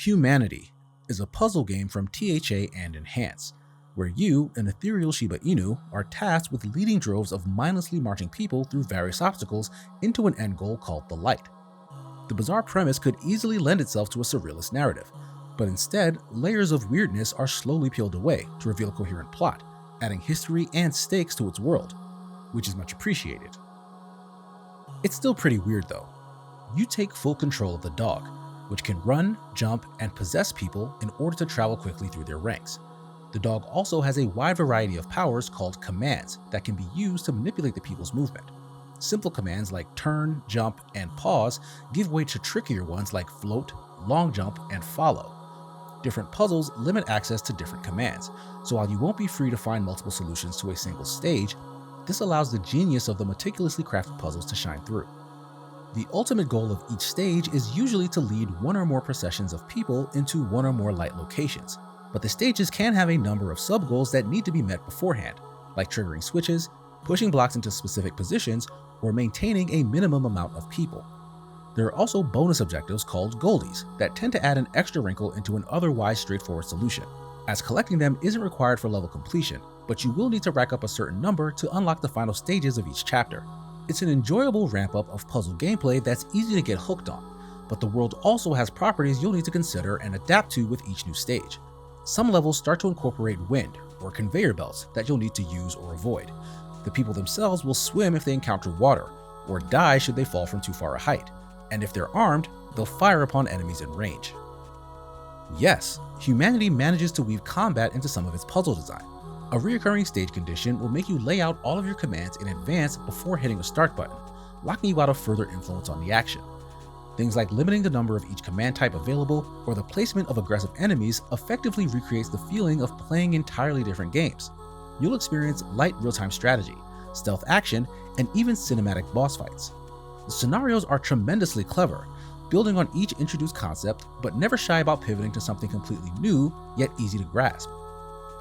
Humanity is a puzzle game from THA and Enhance, where you, an ethereal Shiba Inu, are tasked with leading droves of mindlessly marching people through various obstacles into an end goal called the Light. The bizarre premise could easily lend itself to a surrealist narrative, but instead, layers of weirdness are slowly peeled away to reveal a coherent plot, adding history and stakes to its world, which is much appreciated. It's still pretty weird though. You take full control of the dog, which can run, jump, and possess people in order to travel quickly through their ranks. The dog also has a wide variety of powers called commands that can be used to manipulate the people's movement. Simple commands like turn, jump, and pause give way to trickier ones like float, long jump, and follow. Different puzzles limit access to different commands, so while you won't be free to find multiple solutions to a single stage, this allows the genius of the meticulously crafted puzzles to shine through. The ultimate goal of each stage is usually to lead one or more processions of people into one or more light locations, but the stages can have a number of sub-goals that need to be met beforehand, like triggering switches, pushing blocks into specific positions, or maintaining a minimum amount of people. There are also bonus objectives called goldies that tend to add an extra wrinkle into an otherwise straightforward solution, as collecting them isn't required for level completion, but you will need to rack up a certain number to unlock the final stages of each chapter. It's an enjoyable ramp-up of puzzle gameplay that's easy to get hooked on, but the world also has properties you'll need to consider and adapt to with each new stage. Some levels start to incorporate wind or conveyor belts that you'll need to use or avoid. The people themselves will swim if they encounter water, or die should they fall from too far a height, and if they're armed, they'll fire upon enemies in range. Yes, Humanity manages to weave combat into some of its puzzle design. A recurring stage condition will make you lay out all of your commands in advance before hitting the start button, locking you out of further influence on the action. Things like limiting the number of each command type available or the placement of aggressive enemies effectively recreates the feeling of playing entirely different games. You'll experience light real-time strategy, stealth action, and even cinematic boss fights. The scenarios are tremendously clever, building on each introduced concept, but never shy about pivoting to something completely new, yet easy to grasp.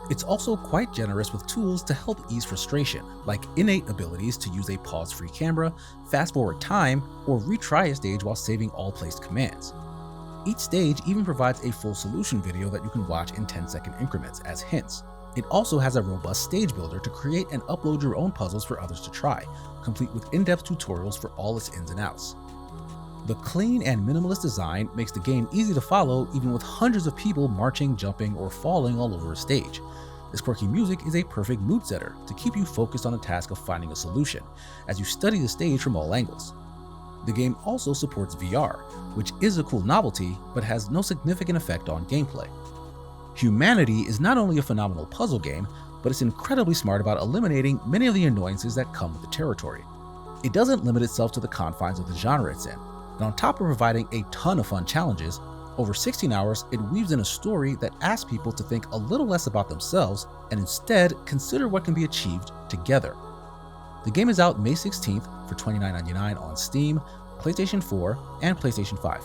It's also quite generous with tools to help ease frustration, like innate abilities to use a pause-free camera, fast-forward time, or retry a stage while saving all placed commands. Each stage even provides a full solution video that you can watch in 10-second increments as hints. It also has a robust stage builder to create and upload your own puzzles for others to try, complete with in-depth tutorials for all its ins and outs. The clean and minimalist design makes the game easy to follow even with hundreds of people marching, jumping, or falling all over a stage. This quirky music is a perfect mood setter to keep you focused on the task of finding a solution, as you study the stage from all angles. The game also supports VR, which is a cool novelty, but has no significant effect on gameplay. Humanity is not only a phenomenal puzzle game, but it's incredibly smart about eliminating many of the annoyances that come with the territory. It doesn't limit itself to the confines of the genre it's in, and on top of providing a ton of fun challenges, over 16 hours it weaves in a story that asks people to think a little less about themselves and instead consider what can be achieved together. The game is out May 16th for $29.99 on Steam, PlayStation 4, and PlayStation 5.